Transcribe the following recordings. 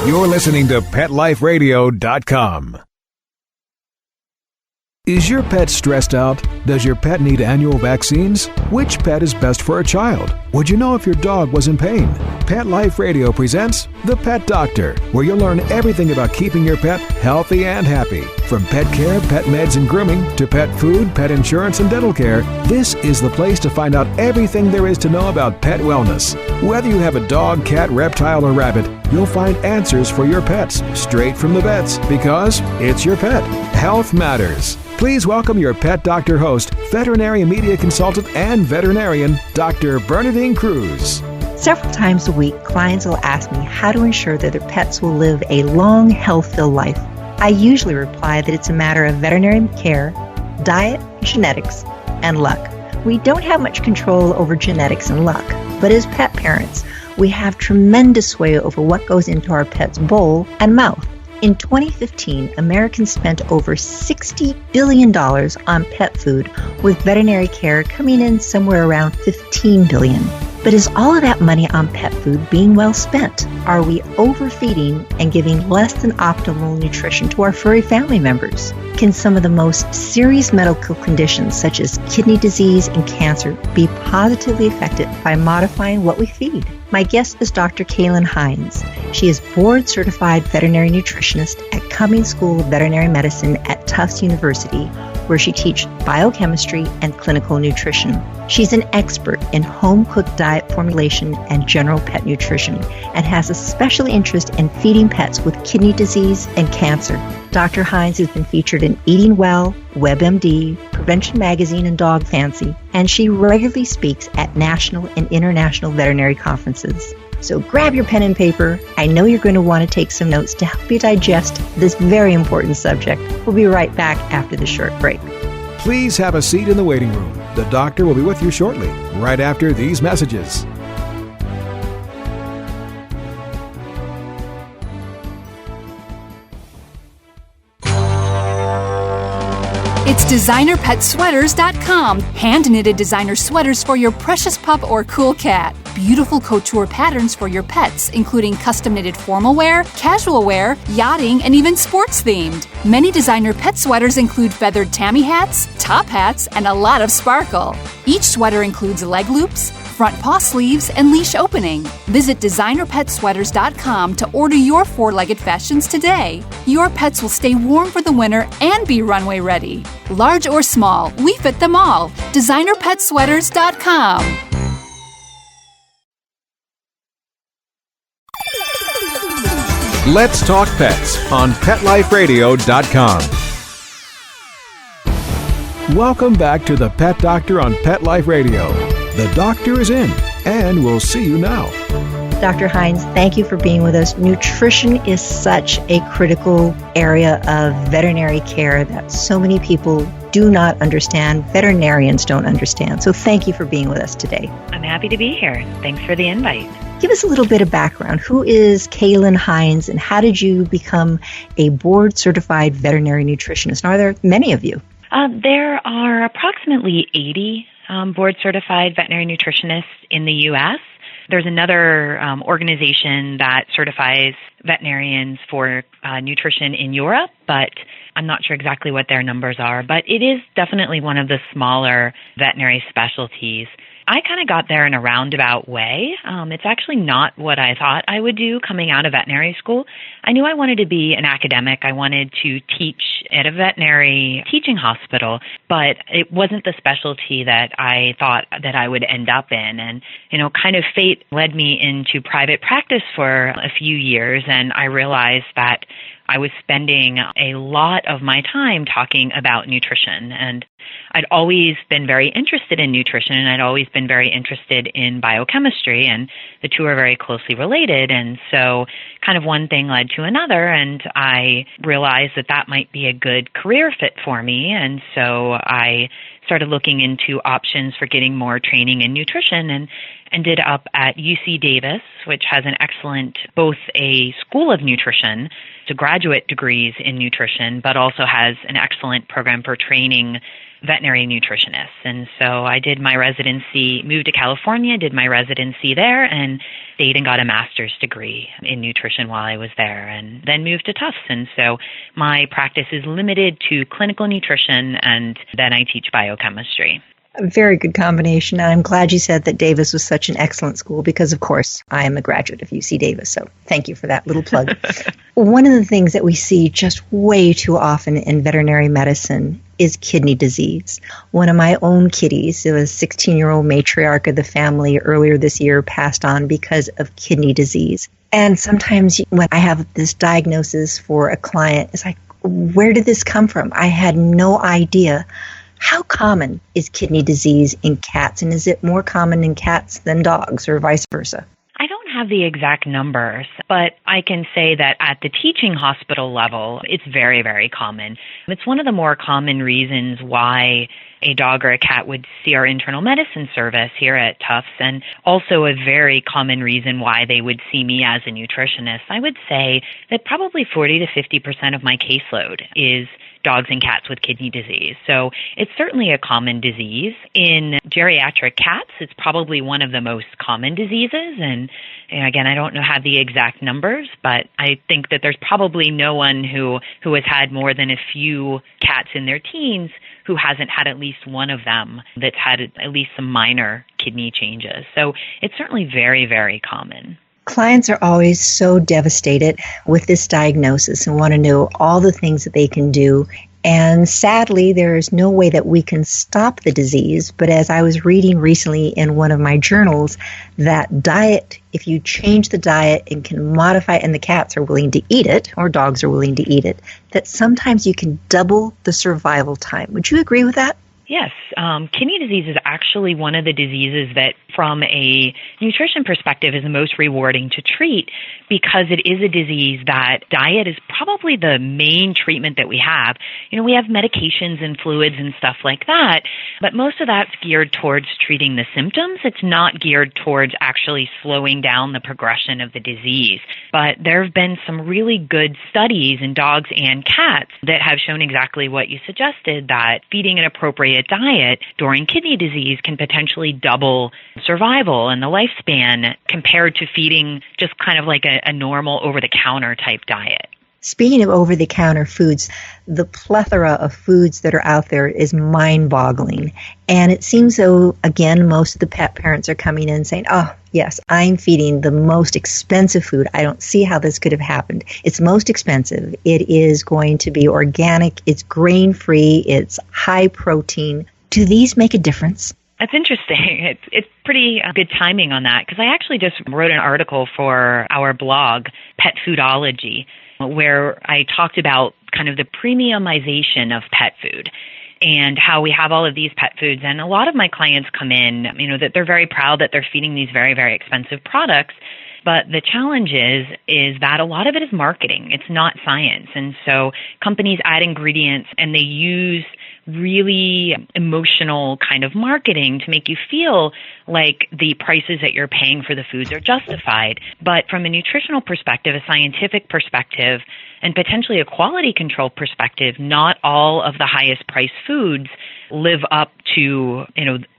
You're listening to PetLifeRadio.com. Is your pet stressed out? Does your pet need annual vaccines? Which pet is best for a child? Would you know if your dog was in pain? Pet Life Radio presents The Pet Doctor, where you'll learn everything about keeping your pet healthy and happy. From pet care, pet meds and grooming, to pet food, pet insurance, and dental care, this is the place to find out everything there is to know about pet wellness. Whether you have a dog, cat, reptile, or rabbit, you'll find answers for your pets straight from the vets, because it's your pet. Health matters. Please welcome your Pet Doctor host, veterinary media consultant and veterinarian, Dr. Bernadine Cruz. Several times a week, clients will ask me how to ensure that their pets will live a long, health-filled life. I usually reply that it's a matter of veterinary care, diet, genetics, and luck. We don't have much control over genetics and luck, but as pet parents, we have tremendous sway over what goes into our pet's bowl and mouth. In 2015, Americans spent over $60 billion on pet food, with veterinary care coming in somewhere around $15 billion. But is all of that money on pet food being well spent? Are we overfeeding and giving less than optimal nutrition to our furry family members? Can some of the most serious medical conditions, such as kidney disease and cancer, be positively affected by modifying what we feed? My guest is Dr. Cailin Heinze. She is board-certified veterinary nutritionist at Cummings School of Veterinary Medicine at Tufts University, where she teaches biochemistry and clinical nutrition. She's an expert in home-cooked diet formulation and general pet nutrition, and has a special interest in feeding pets with kidney disease and cancer. Dr. Heinze has been featured in Eating Well, WebMD, Prevention Magazine, and Dog Fancy, and she regularly speaks at national and international veterinary conferences. So grab your pen and paper. I know you're going to want to take some notes to help you digest this very important subject. We'll be right back after the short break. Please have a seat in the waiting room. The doctor will be with you shortly, right after these messages. It's DesignerPetSweaters.com. Hand-knitted designer sweaters for your precious pup or cool cat. Beautiful couture patterns for your pets, including custom-knitted formal wear, casual wear, yachting, and even sports-themed. Many designer pet sweaters include feathered tammy hats, top hats, and a lot of sparkle. Each sweater includes leg loops, front paw sleeves, and leash opening. Visit DesignerPetSweaters.com to order your four-legged fashions today. Your pets will stay warm for the winter and be runway ready. Large or small, we fit them all. DesignerPetSweaters.com. Let's talk pets on PetLifeRadio.com. Welcome back to the Pet Doctor on Pet Life Radio. The doctor is in, and we'll see you now. Dr. Heinze, thank you for being with us. Nutrition is such a critical area of veterinary care that so many people do not understand. Veterinarians don't understand. So thank you for being with us today. I'm happy to be here. Thanks for the invite. Give us a little bit of background. Who is Cailin Heinze, and how did you become a board-certified veterinary nutritionist? And are there many of you? There are approximately 80 board-certified veterinary nutritionists in the U.S. There's another organization that certifies veterinarians for nutrition in Europe, but I'm not sure exactly what their numbers are. But it is definitely one of the smaller veterinary specialties. I kind of got there in a roundabout way. It's actually not what I thought I would do coming out of veterinary school. I knew I wanted to be an academic. I wanted to teach at a veterinary teaching hospital, but it wasn't the specialty that I thought that I would end up in. And, kind of fate led me into private practice for a few years, and I realized that I was spending a lot of my time talking about nutrition. And I'd always been very interested in nutrition, and I'd always been very interested in biochemistry, and the two are very closely related. And so kind of one thing led to another, and I realized that that might be a good career fit for me. And so I started looking into options for getting more training in nutrition, and ended up at UC Davis, which has an excellent, both a school of nutrition, to graduate degrees in nutrition, but also has an excellent program for training veterinary nutritionist. And so I did my residency, moved to California, did my residency there, and stayed and got a master's degree in nutrition while I was there, and then moved to Tufts. And so my practice is limited to clinical nutrition, and then I teach biochemistry. A very good combination. And I'm glad you said that Davis was such an excellent school because, of course, I am a graduate of UC Davis. So thank you for that little plug. One of the things that we see just way too often in veterinary medicine is kidney disease. One of my own kitties, a 16-year-old matriarch of the family earlier this year, passed on because of kidney disease. And sometimes when I have this diagnosis for a client, it's like, where did this come from? I had no idea. How common is kidney disease in cats, and is it more common in cats than dogs or vice versa? I don't have the exact numbers, but I can say that at the teaching hospital level, it's very, very common. It's one of the more common reasons why a dog or a cat would see our internal medicine service here at Tufts, and also a very common reason why they would see me as a nutritionist. I would say that probably 40 to 50% of my caseload is dogs and cats with kidney disease. So it's certainly a common disease. In geriatric cats, it's probably one of the most common diseases. And again, I don't have the exact numbers, but I think that there's probably no one who has had more than a few cats in their teens who hasn't had at least one of them that's had at least some minor kidney changes. So it's certainly very, very common. Clients are always so devastated with this diagnosis and want to know all the things that they can do. And sadly, there is no way that we can stop the disease. But as I was reading recently in one of my journals, that diet, if you change the diet and can modify it, and the cats are willing to eat it, or dogs are willing to eat it, that sometimes you can double the survival time. Would you agree with that? Yes. Kidney disease is actually one of the diseases that, from a nutrition perspective, is the most rewarding to treat, because it is a disease that diet is probably the main treatment that we have. We have medications and fluids and stuff like that, but most of that's geared towards treating the symptoms. It's not geared towards actually slowing down the progression of the disease. But there have been some really good studies in dogs and cats that have shown exactly what you suggested, that feeding an appropriate diet during kidney disease can potentially double survival and the lifespan compared to feeding just kind of like a normal over-the-counter type diet. Speaking of over-the-counter foods, the plethora of foods that are out there is mind-boggling. And it seems though, again, most of the pet parents are coming in saying, oh, yes, I'm feeding the most expensive food. I don't see how this could have happened. It's most expensive. It is going to be organic. It's grain-free. It's high protein. Do these make a difference? That's interesting. It's pretty good timing on that, because I actually just wrote an article for our blog, Pet Foodology, where I talked about kind of the premiumization of pet food and how we have all of these pet foods. And a lot of my clients come in, that they're very proud that they're feeding these very, very expensive products. But the challenge is that a lot of it is marketing. It's not science. And so companies add ingredients and they use really emotional kind of marketing to make you feel like the prices that you're paying for the foods are justified. But from a nutritional perspective, a scientific perspective, and potentially a quality control perspective, not all of the highest priced foods live up to,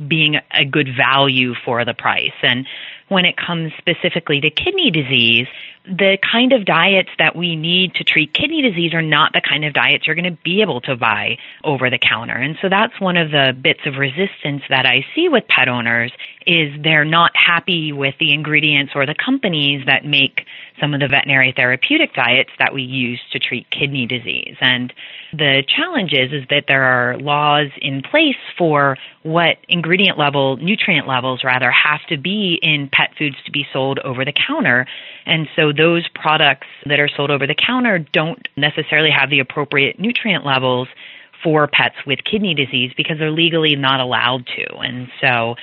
being a good value for the price. And when it comes specifically to kidney disease, the kind of diets that we need to treat kidney disease are not the kind of diets you're going to be able to buy over the counter. And so that's one of the bits of resistance that I see with pet owners, is they're not happy with the ingredients or the companies that make some of the veterinary therapeutic diets that we use to treat kidney disease. And the challenge is that there are laws in place for what nutrient levels have to be in pet foods to be sold over the counter. And so those products that are sold over the counter don't necessarily have the appropriate nutrient levels for pets with kidney disease because they're legally not allowed to. And so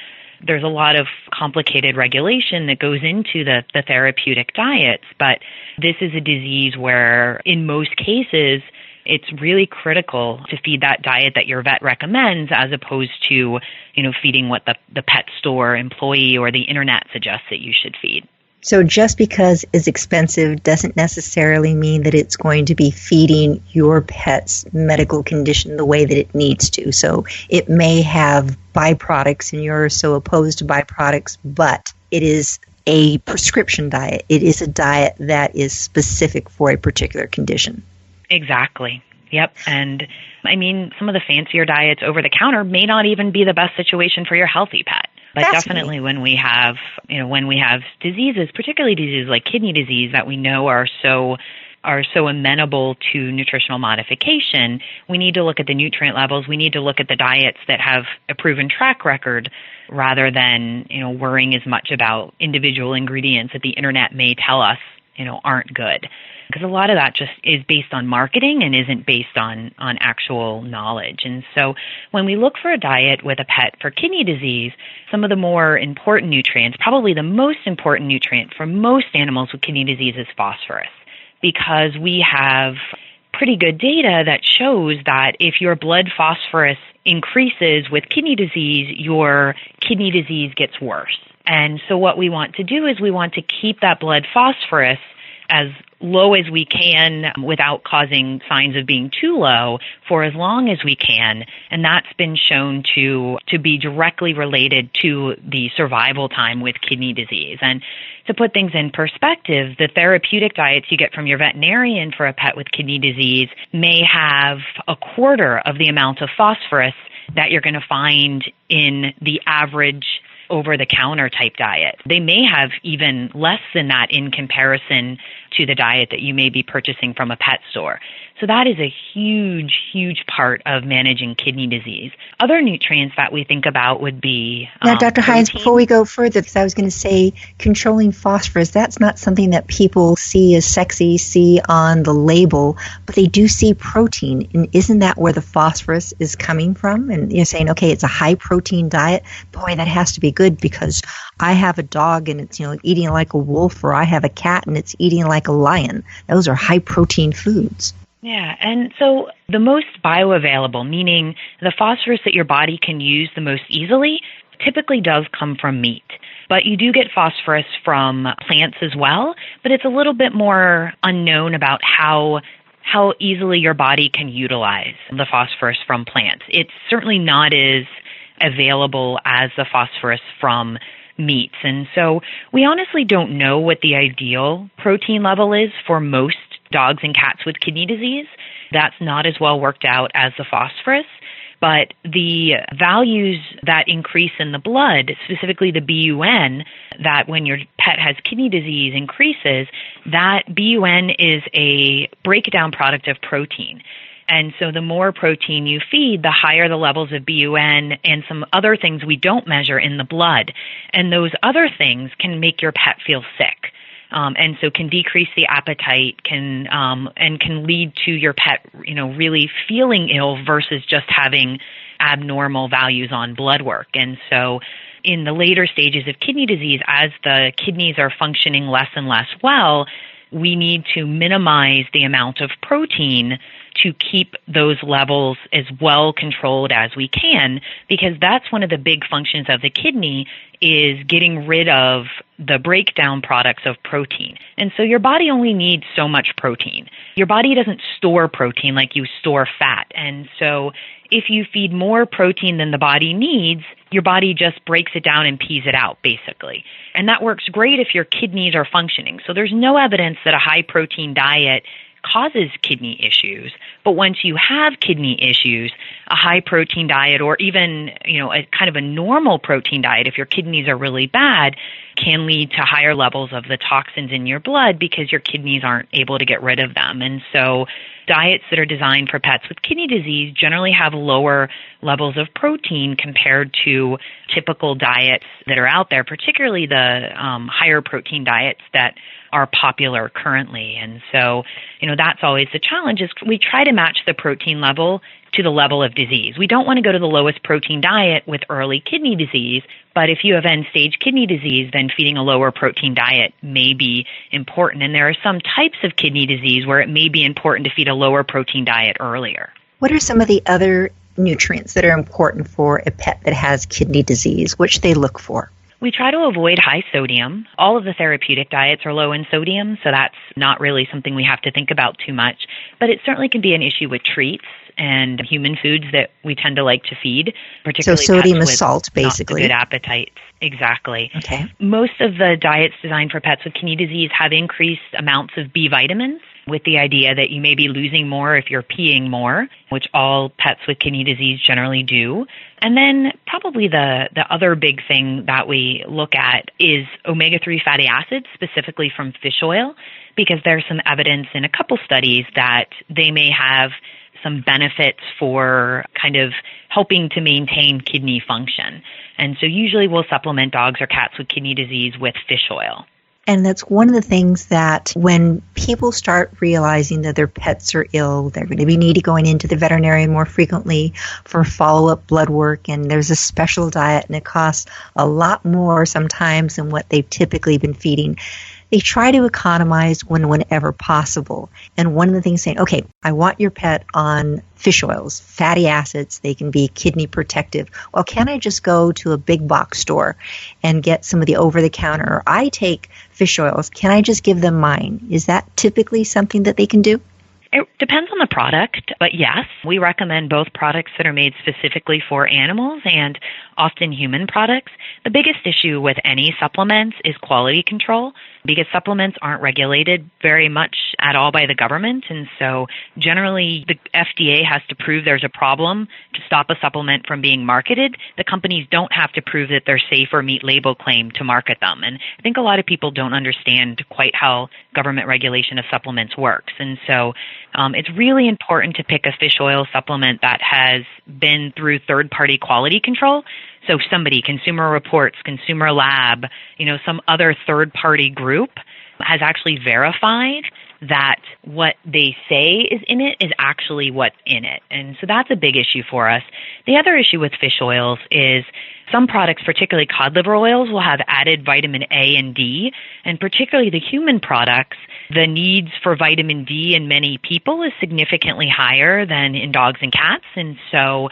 there's a lot of complicated regulation that goes into the therapeutic diets, but this is a disease where in most cases it's really critical to feed that diet that your vet recommends, as opposed to, feeding what the pet store employee or the internet suggests that you should feed. So just because it's expensive doesn't necessarily mean that it's going to be feeding your pet's medical condition the way that it needs to. So it may have byproducts, and you're so opposed to byproducts, but it is a prescription diet. It is a diet that is specific for a particular condition. Exactly. Yep. And I mean, some of the fancier diets over the counter may not even be the best situation for your healthy pet. But definitely when we have diseases, particularly diseases like kidney disease that we know are so amenable to nutritional modification, we need to look at the nutrient levels. We need to look at the diets that have a proven track record rather than, worrying as much about individual ingredients that the internet may tell us, aren't good. Because a lot of that just is based on marketing and isn't based on actual knowledge. And so when we look for a diet with a pet for kidney disease, some of the more important nutrients, probably the most important nutrient for most animals with kidney disease is phosphorus, because we have pretty good data that shows that if your blood phosphorus increases with kidney disease, your kidney disease gets worse. And so what we want to do is we want to keep that blood phosphorus as low as we can without causing signs of being too low for as long as we can. And that's been shown to be directly related to the survival time with kidney disease. And to put things in perspective, the therapeutic diets you get from your veterinarian for a pet with kidney disease may have a quarter of the amount of phosphorus that you're going to find in the average over-the-counter type diet. They may have even less than that in comparison to the diet that you may be purchasing from a pet store. So that is a huge, huge part of managing kidney disease. Other nutrients that we think about would be Now, Dr. Heinze, before we go further, because I was going to say controlling phosphorus, that's not something that people see as sexy, see on the label, but they do see protein. And isn't that where the phosphorus is coming from? And you're saying, okay, it's a high-protein diet. Boy, that has to be good because I have a dog and it's eating like a wolf, or I have a cat and it's eating like a lion. Those are high-protein foods. Yeah, and so the most bioavailable, meaning the phosphorus that your body can use the most easily, typically does come from meat. But you do get phosphorus from plants as well, but it's a little bit more unknown about how easily your body can utilize the phosphorus from plants. It's certainly not as available as the phosphorus from meats. And so we honestly don't know what the ideal protein level is for most dogs and cats with kidney disease. That's not as well worked out as the phosphorus. But the values that increase in the blood, specifically the BUN, that when your pet has kidney disease increases, that BUN is a breakdown product of protein. And so the more protein you feed, the higher the levels of BUN and some other things we don't measure in the blood. And those other things can make your pet feel sick. And so can decrease the appetite, can lead to your pet, really feeling ill versus just having abnormal values on blood work. And so in the later stages of kidney disease, as the kidneys are functioning less and less well, we need to minimize the amount of protein to keep those levels as well controlled as we can, because that's one of the big functions of the kidney, is getting rid of the breakdown products of protein. And so your body only needs so much protein. Your body doesn't store protein like you store fat. And so if you feed more protein than the body needs, your body just breaks it down and pees it out, basically. And that works great if your kidneys are functioning. So there's no evidence that a high-protein diet causes kidney issues. But once you have kidney issues, a high-protein diet, or even, a kind of a normal protein diet, if your kidneys are really bad, can lead to higher levels of the toxins in your blood because your kidneys aren't able to get rid of them. And so diets that are designed for pets with kidney disease generally have lower levels of protein compared to typical diets that are out there, particularly the higher protein diets that are popular currently. And so, that's always the challenge, is we try to match the protein level to the level of disease. We don't want to go to the lowest protein diet with early kidney disease, but if you have end-stage kidney disease, then feeding a lower protein diet may be important. And there are some types of kidney disease where it may be important to feed a lower protein diet earlier. What are some of the other nutrients that are important for a pet that has kidney disease? What should they look for? We try to avoid high sodium. All of the therapeutic diets are low in sodium, so that's not really something we have to think about too much. But it certainly can be an issue with treats and human foods that we tend to like to feed, particularly so sodium pets is with salt, basically. not so good appetites. Exactly. Okay. Most of the diets designed for pets with kidney disease have increased amounts of B vitamins, with the idea that you may be losing more if you're peeing more, which all pets with kidney disease generally do. And then probably the other big thing that we look at is omega-3 fatty acids, specifically from fish oil, because there's some evidence in a couple studies that they may have some benefits for kind of helping to maintain kidney function. And so usually we'll supplement dogs or cats with kidney disease with fish oil. And that's one of the things that when people start realizing that their pets are ill, they're going to be needing going into the veterinarian more frequently for follow-up blood work, and there's a special diet, and it costs a lot more sometimes than what they've typically been feeding. They try to economize whenever possible. And one of the things saying, okay, I want your pet on fish oils, fatty acids, they can be kidney protective. Well, can I just go to a big box store and get some of the over-the-counter? Or I take fish oils. Can I just give them mine? Is that typically something that they can do? It depends on the product, but yes, we recommend both products that are made specifically for animals and often human products. The biggest issue with any supplements is quality control, because supplements aren't regulated very much at all by the government. And so generally the FDA has to prove there's a problem to stop a supplement from being marketed. The companies don't have to prove that they're safe or meet label claim to market them. And I think a lot of people don't understand quite how government regulation of supplements works. And so it's really important to pick a fish oil supplement that has been through third-party quality control. So somebody, Consumer Reports, Consumer Lab, some other third-party group has actually verified that what they say is in it is actually what's in it. And so that's a big issue for us. The other issue with fish oils is some products, particularly cod liver oils, will have added vitamin A and D, and particularly the human products, the needs for vitamin D in many people is significantly higher than in dogs and cats. And so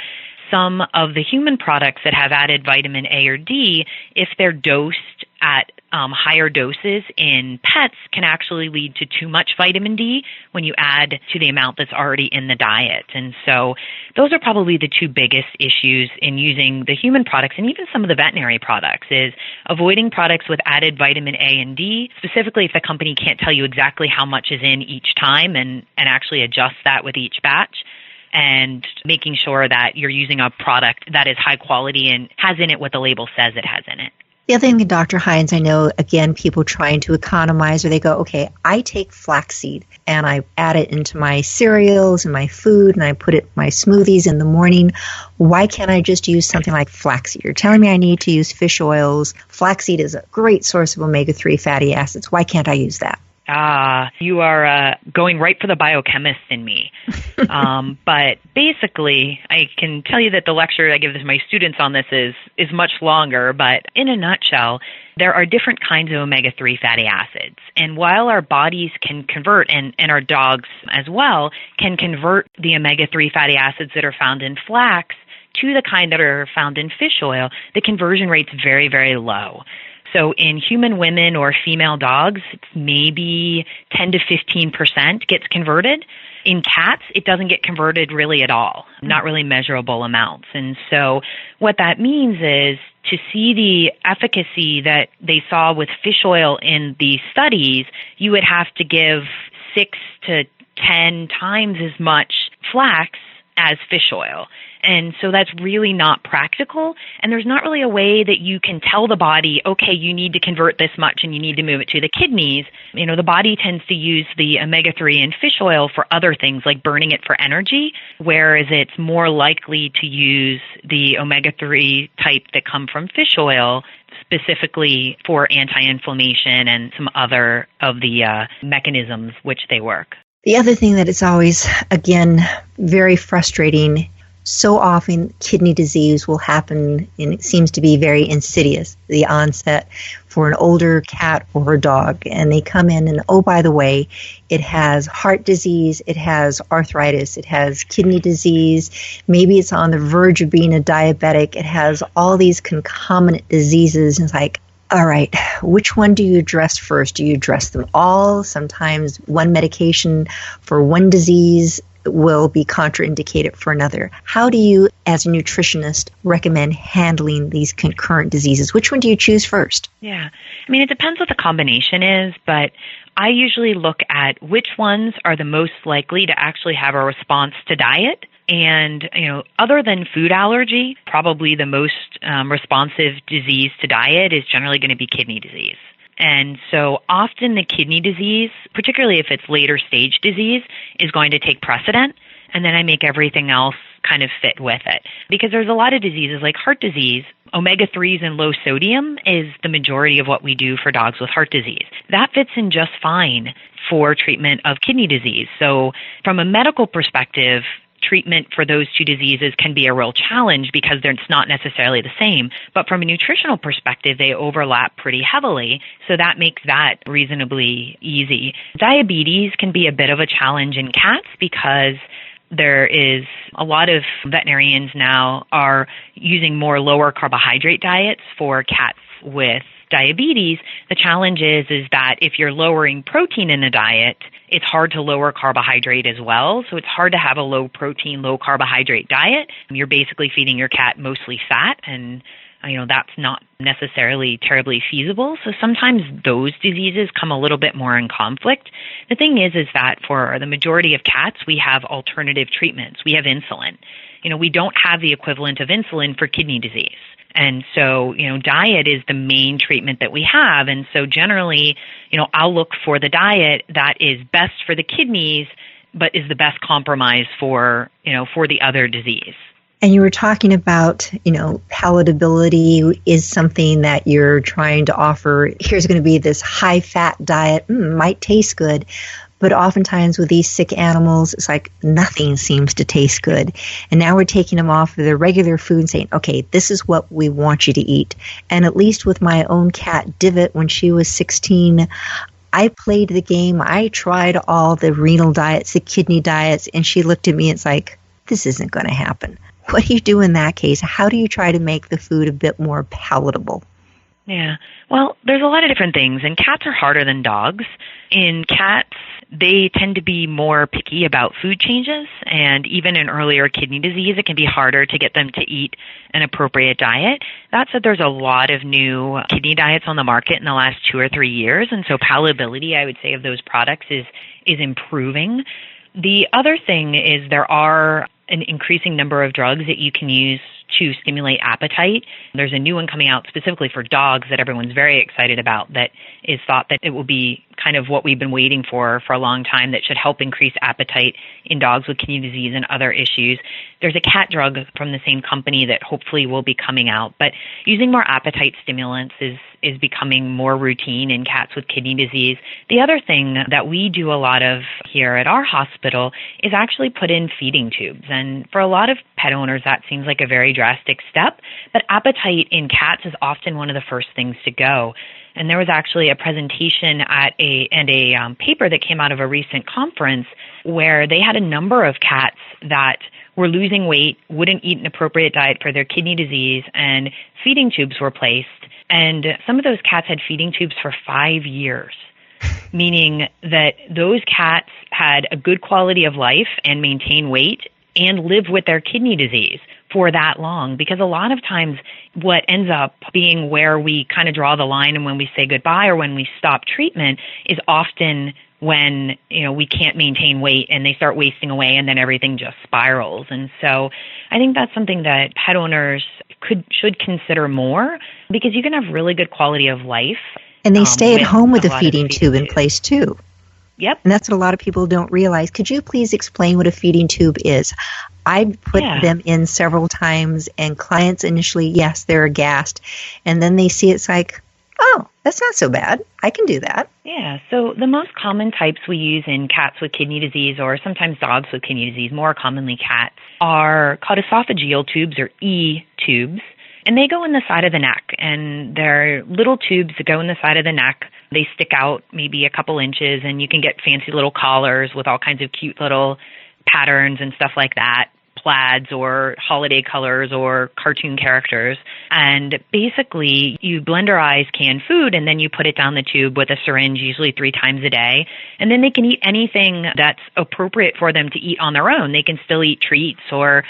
some of the human products that have added vitamin A or D, if they're dosed at higher doses in pets, can actually lead to too much vitamin D when you add to the amount that's already in the diet. And so those are probably the two biggest issues in using the human products and even some of the veterinary products, is avoiding products with added vitamin A and D, specifically if the company can't tell you exactly how much is in each time and actually adjust that with each batch, and making sure that you're using a product that is high quality and has in it what the label says it has in it. The other thing, Dr. Heinze, I know, again, people trying to economize, or they go, okay, I take flaxseed and I add it into my cereals and my food and I put it in my smoothies in the morning. Why can't I just use something like flaxseed? You're telling me I need to use fish oils. Flaxseed is a great source of omega-3 fatty acids. Why can't I use that? You are going right for the biochemist in me. But basically, I can tell you that the lecture I give to my students on this is much longer, but in a nutshell, there are different kinds of omega-3 fatty acids. And while our bodies can convert, and our dogs as well, can convert the omega-3 fatty acids that are found in flax to the kind that are found in fish oil, the conversion rate's very, very low. So in human women or female dogs, it's maybe 10 to 15% gets converted. In cats, it doesn't get converted really at all, not really measurable amounts. And so what that means is to see the efficacy that they saw with fish oil in these studies, you would have to give 6 to 10 times as much flax as fish oil. And so that's really not practical. And there's not really a way that you can tell the body, okay, you need to convert this much and you need to move it to the kidneys. The body tends to use the omega-3 in fish oil for other things like burning it for energy, whereas it's more likely to use the omega-3 type that come from fish oil specifically for anti-inflammation and some other of the mechanisms which they work. The other thing that is always, again, very frustrating, So often kidney disease will happen, and it seems to be very insidious, the onset for an older cat or a dog. And they come in and, oh, by the way, it has heart disease, it has arthritis, it has kidney disease, maybe it's on the verge of being a diabetic, it has all these concomitant diseases. And it's like, all right, which one do you address first? Do you address them all? Sometimes one medication for one disease will be contraindicated for another. How do you, as a nutritionist, recommend handling these concurrent diseases? Which one do you choose first? Yeah. I mean, it depends what the combination is, but I usually look at which ones are the most likely to actually have a response to diet. And, other than food allergy, probably the most responsive disease to diet is generally going to be kidney disease. And so often the kidney disease, particularly if it's later stage disease, is going to take precedent. And then I make everything else kind of fit with it. Because there's a lot of diseases like heart disease. Omega-3s and low sodium is the majority of what we do for dogs with heart disease. That fits in just fine for treatment of kidney disease. So from a medical perspective, treatment for those two diseases can be a real challenge because it's not necessarily the same. But from a nutritional perspective, they overlap pretty heavily. So that makes that reasonably easy. Diabetes can be a bit of a challenge in cats because there is a lot of veterinarians now are using more lower carbohydrate diets for cats with diabetes. The challenge is that if you're lowering protein in the diet, it's hard to lower carbohydrate as well. So it's hard to have a low protein, low carbohydrate diet. You're basically feeding your cat mostly fat, and that's not necessarily terribly feasible. So sometimes those diseases come a little bit more in conflict. The thing is that for the majority of cats, we have alternative treatments. We have insulin. We don't have the equivalent of insulin for kidney disease. And so, diet is the main treatment that we have. And so generally, I'll look for the diet that is best for the kidneys, but is the best compromise for the other disease. And you were talking about, palatability is something that you're trying to offer. Here's going to be this high-fat diet, might taste good. But oftentimes with these sick animals, it's like nothing seems to taste good. And now we're taking them off of their regular food and saying, okay, this is what we want you to eat. And at least with my own cat, Divot, when she was 16, I played the game. I tried all the renal diets, the kidney diets, and she looked at me and it's like, this isn't going to happen. What do you do in that case? How do you try to make the food a bit more palatable? Yeah. Well, there's a lot of different things, and cats are harder than dogs. In cats, they tend to be more picky about food changes, and even in earlier kidney disease, it can be harder to get them to eat an appropriate diet. That said, there's a lot of new kidney diets on the market in the last 2 or 3 years, and so palatability, I would say, of those products is improving. The other thing is there are an increasing number of drugs that you can use to stimulate appetite. There's a new one coming out specifically for dogs that everyone's very excited about that is thought that it will be kind of what we've been waiting for a long time that should help increase appetite in dogs with kidney disease and other issues. There's a cat drug from the same company that hopefully will be coming out. But using more appetite stimulants is becoming more routine in cats with kidney disease. The other thing that we do a lot of here at our hospital is actually put in feeding tubes. And for a lot of pet owners, that seems like a very drastic step. But appetite in cats is often one of the first things to go. And there was actually a presentation at a paper that came out of a recent conference where they had a number of cats that were losing weight, wouldn't eat an appropriate diet for their kidney disease, and feeding tubes were placed. And some of those cats had feeding tubes for 5 years, meaning that those cats had a good quality of life and maintain weight and live with their kidney disease for that long. Because a lot of times what ends up being where we kind of draw the line and when we say goodbye or when we stop treatment is often when, we can't maintain weight and they start wasting away and then everything just spirals. And so I think that's something that pet owners should consider more because you can have really good quality of life. And they stay at home with a feeding tube in place too. Yep. And that's what a lot of people don't realize. Could you please explain what a feeding tube is? I've put them in several times and clients initially, yes, they're aghast. And then they see it's like, Oh, that's not so bad. I can do that. Yeah, so the most common types we use in cats with kidney disease, or sometimes dogs with kidney disease, more commonly cats, are called esophageal tubes, or E tubes. And they go in the side of the neck, and they're little tubes that go in the side of the neck. They stick out maybe a couple inches, and you can get fancy little collars with all kinds of cute little patterns and stuff like that, plaids or holiday colors or cartoon characters. And basically, you blenderize canned food, and then you put it down the tube with a syringe, usually 3 times a day. And then they can eat anything that's appropriate for them to eat on their own. They can still eat treats or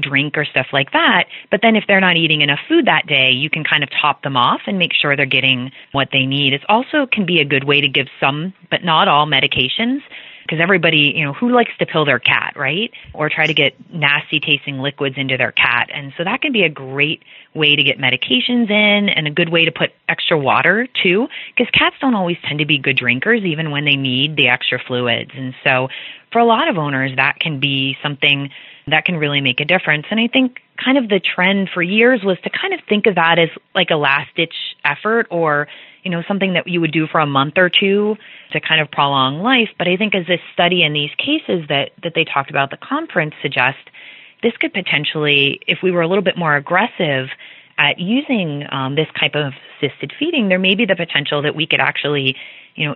drink or stuff like that. But then if they're not eating enough food that day, you can kind of top them off and make sure they're getting what they need. It also can be a good way to give some, but not all, medications. Because everybody, who likes to pill their cat, right? Or try to get nasty tasting liquids into their cat. And so that can be a great way to get medications in, and a good way to put extra water too. Because cats don't always tend to be good drinkers even when they need the extra fluids. And so for a lot of owners, that can be something that can really make a difference. And I think kind of the trend for years was to kind of think of that as like a last-ditch effort, or something that you would do for a month or two to kind of prolong life. But I think as this study and these cases that they talked about at the conference suggest, this could potentially, if we were a little bit more aggressive at using this type of assisted feeding, there may be the potential that we could actually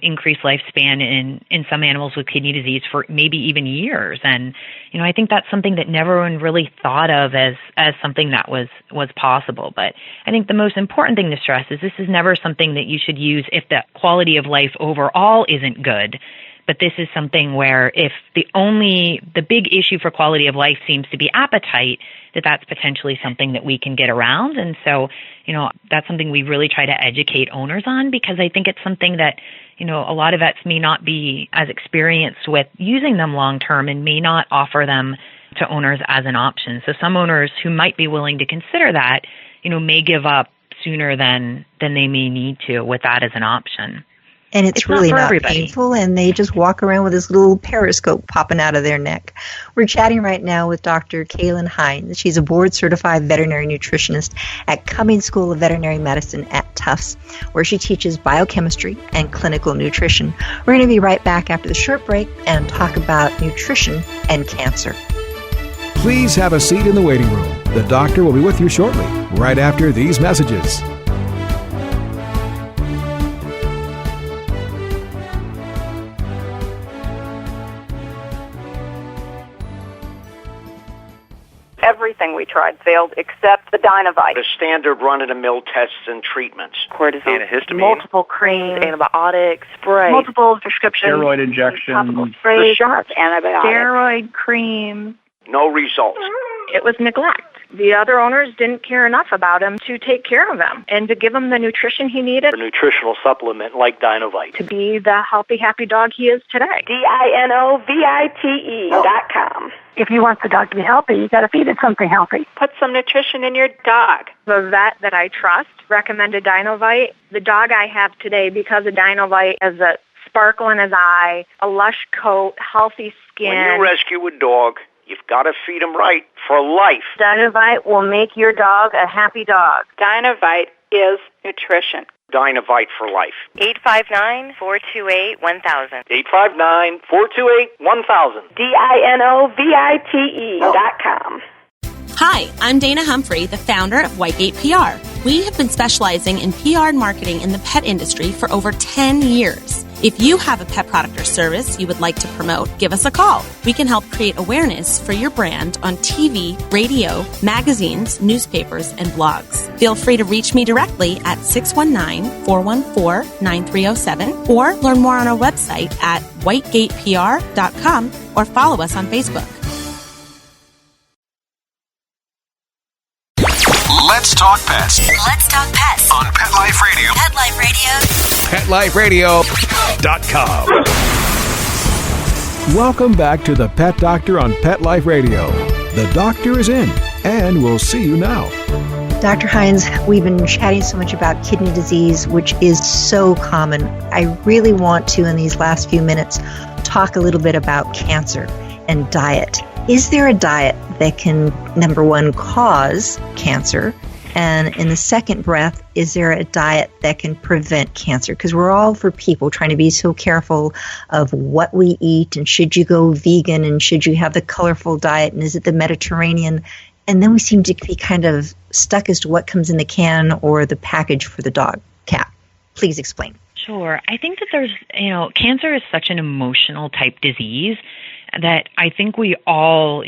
increase lifespan in some animals with kidney disease for maybe even years. And, I think that's something that never one really thought of as something that was possible. But I think the most important thing to stress is this is never something that you should use if the quality of life overall isn't good. But this is something where if the big issue for quality of life seems to be appetite, that's potentially something that we can get around. And so, that's something we really try to educate owners on, because I think it's something that, a lot of vets may not be as experienced with using them long term and may not offer them to owners as an option. So some owners who might be willing to consider that, may give up sooner than they may need to with that as an option. And it's really not painful, and they just walk around with this little periscope popping out of their neck. We're chatting right now with Dr. Cailin Heinze. She's a board-certified veterinary nutritionist at Cummings School of Veterinary Medicine at Tufts, where she teaches biochemistry and clinical nutrition. We're going to be right back after the short break and talk about nutrition and cancer. Please have a seat in the waiting room. The doctor will be with you shortly, right after these messages. Everything we tried failed except the Dynovite. The standard run-of-the-mill tests and treatments. Cortisone, antihistamine, multiple creams, antibiotics, spray, multiple prescriptions, steroid injections, sprays, shots, antibiotics, steroid cream. No results. It was neglect. The other owners didn't care enough about him to take care of him and to give him the nutrition he needed. A nutritional supplement like Dynovite. To be the healthy, happy dog he is today. DINOVITE.com. If you want the dog to be healthy, you got to feed it something healthy. Put some nutrition in your dog. The vet that I trust recommended Dynovite. The dog I have today, because of Dynovite, has a sparkle in his eye, a lush coat, healthy skin. When you rescue a dog, you've got to feed him right for life. Dynovite will make your dog a happy dog. Dynovite is nutrition. Dynovite for life. 859-428-1000. 859-428-1000. DINOVITE.com. Hi, I'm Dana Humphrey, the founder of Whitegate PR. We have been specializing in PR and marketing in the pet industry for over 10 years. If you have a pet product or service you would like to promote, give us a call. We can help create awareness for your brand on TV, radio, magazines, newspapers, and blogs. Feel free to reach me directly at 619-414-9307 or learn more on our website at whitegatepr.com or follow us on Facebook. Let's talk pets. Let's talk pets On Pet Life Radio. Pet Life Radio. PetLifeRadio.com. Welcome back to the Pet Doctor on Pet Life Radio. The doctor is in, and we'll see you now. Dr. Heinze, we've been chatting so much about kidney disease, which is so common. I really want to, in these last few minutes, talk a little bit about cancer and diet. Is there a diet that can, number one, cause cancer? And in the second breath, is there a diet that can prevent cancer? Because we're all for people trying to be so careful of what we eat, and should you go vegan, and should you have the colorful diet, and is it the Mediterranean? And then we seem to be kind of stuck as to what comes in the can or the package for the dog, cat. Please explain. Sure. I think that there's, cancer is such an emotional type disease that I think we all,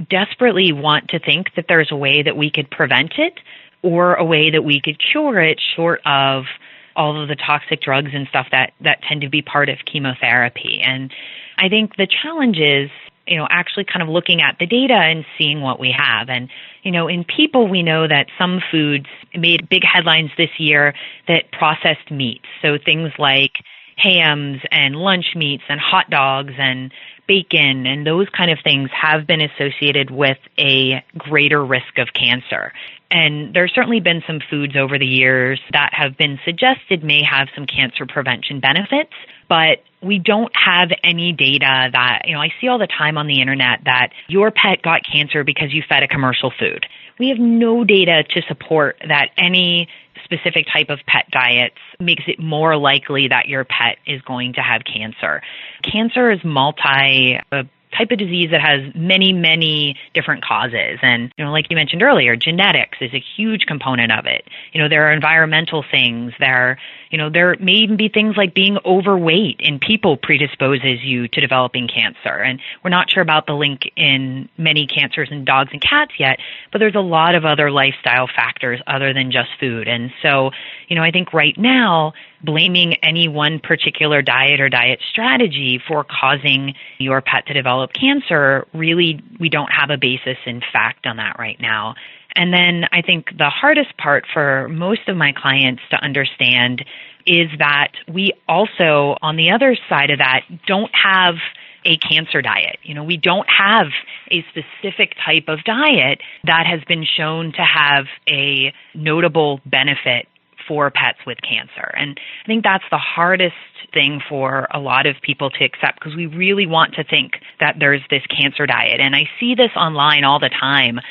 desperately want to think that there's a way that we could prevent it or a way that we could cure it, short of all of the toxic drugs and stuff that tend to be part of chemotherapy. And I think the challenge is, actually kind of looking at the data and seeing what we have. And, in people, we know that some foods made big headlines this year that processed meats. So things like hams and lunch meats and hot dogs and bacon and those kind of things have been associated with a greater risk of cancer. And there's certainly been some foods over the years that have been suggested may have some cancer prevention benefits, but we don't have any data that, I see all the time on the internet that your pet got cancer because you fed a commercial food. We have no data to support that any specific type of pet diets makes it more likely that your pet is going to have cancer. Cancer is a type of disease that has many, many different causes. And, like you mentioned earlier, genetics is a huge component of it. There are environmental things. There may even be things like being overweight in people predisposes you to developing cancer. And we're not sure about the link in many cancers in dogs and cats yet, but there's a lot of other lifestyle factors other than just food. And so, I think right now, blaming any one particular diet or diet strategy for causing your pet to develop cancer, really, we don't have a basis in fact on that right now. And then I think the hardest part for most of my clients to understand is that we also, on the other side of that, don't have a cancer diet. We don't have a specific type of diet that has been shown to have a notable benefit for pets with cancer. And I think that's the hardest thing for a lot of people to accept, because we really want to think that there's this cancer diet. And I see this online all the time,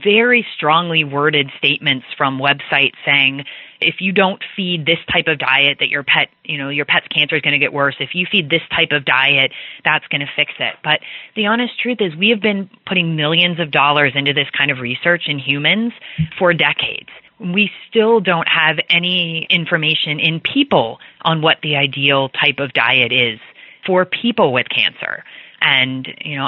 very strongly worded statements from websites saying, if you don't feed this type of diet, that your pet, your pet's cancer is going to get worse. If you feed this type of diet, that's going to fix it. But the honest truth is we have been putting millions of dollars into this kind of research in humans for decades. We still don't have any information in people on what the ideal type of diet is for people with cancer. And,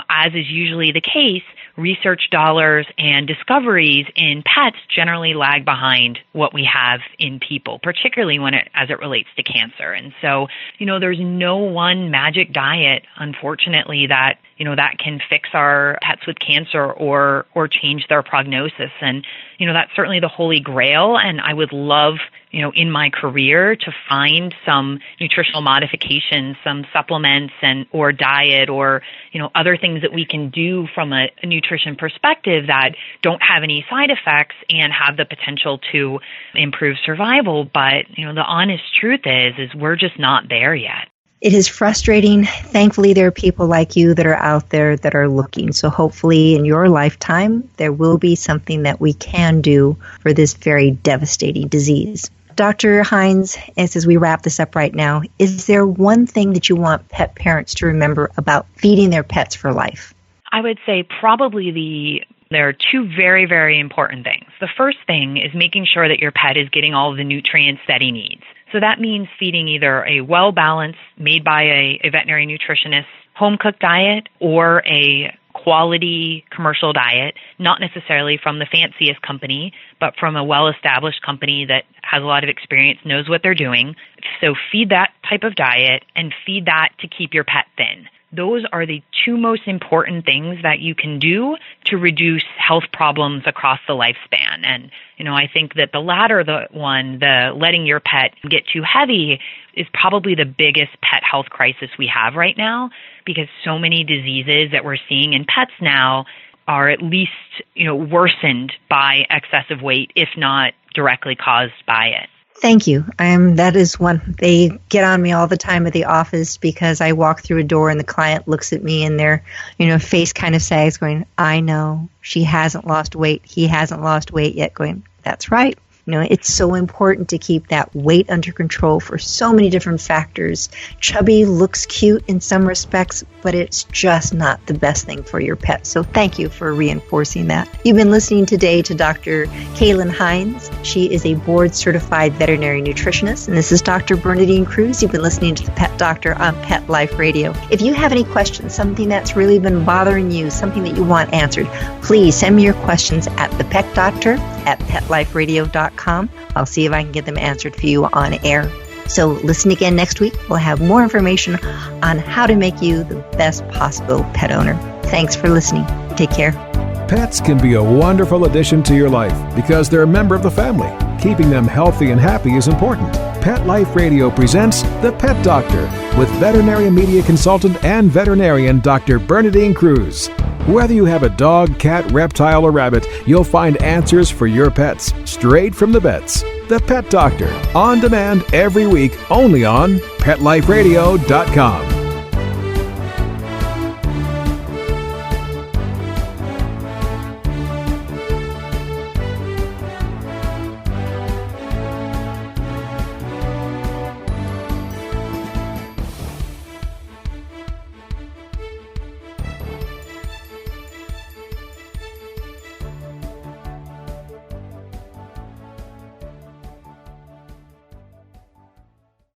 as is usually the case, research dollars and discoveries in pets generally lag behind what we have in people, particularly as it relates to cancer. And so, there's no one magic diet, unfortunately, that can fix our pets with cancer or change their prognosis. And, that's certainly the holy grail. And I would love, in my career to find some nutritional modifications, some supplements or diet or, other things that we can do from a nutrition perspective that don't have any side effects and have the potential to improve survival. But, the honest truth is we're just not there yet. It is frustrating. Thankfully, there are people like you that are out there that are looking. So hopefully in your lifetime, there will be something that we can do for this very devastating disease. Dr. Heinze, as we wrap this up right now, is there one thing that you want pet parents to remember about feeding their pets for life? I would say probably there are two very, very important things. The first thing is making sure that your pet is getting all of the nutrients that he needs. So that means feeding either a well-balanced, made by a veterinary nutritionist, home-cooked diet or a quality commercial diet, not necessarily from the fanciest company, but from a well-established company that has a lot of experience, knows what they're doing. So feed that type of diet and feed that to keep your pet thin. Those are the two most important things that you can do to reduce health problems across the lifespan. And, I think that the latter, the letting your pet get too heavy is probably the biggest pet health crisis we have right now, because so many diseases that we're seeing in pets now are at least, worsened by excessive weight, if not directly caused by it. Thank you. That is one. They get on me all the time at the office because I walk through a door and the client looks at me and their, face kind of sags, going, I know she hasn't lost weight. He hasn't lost weight yet, going, That's right. It's so important to keep that weight under control for so many different factors. Chubby looks cute in some respects, but it's just not the best thing for your pet. So thank you for reinforcing that. You've been listening today to Dr. Cailin Heinze. She is a board-certified veterinary nutritionist, and this is Dr. Bernadine Cruz. You've been listening to The Pet Doctor on Pet Life Radio. If you have any questions, something that's really been bothering you, something that you want answered, please send me your questions at thepetdoctor@petliferadio.com. I'll see if I can get them answered for you on air. So listen again next week. We'll have more information on how to make you the best possible pet owner. Thanks for listening. Take care. Pets can be a wonderful addition to your life because they're a member of the family. Keeping them healthy and happy is important. Pet Life Radio presents The Pet Doctor with veterinary media consultant and veterinarian Dr. Bernadine Cruz. Whether you have a dog, cat, reptile, or rabbit, you'll find answers for your pets straight from the vets. The Pet Doctor, on demand every week, only on PetLifeRadio.com.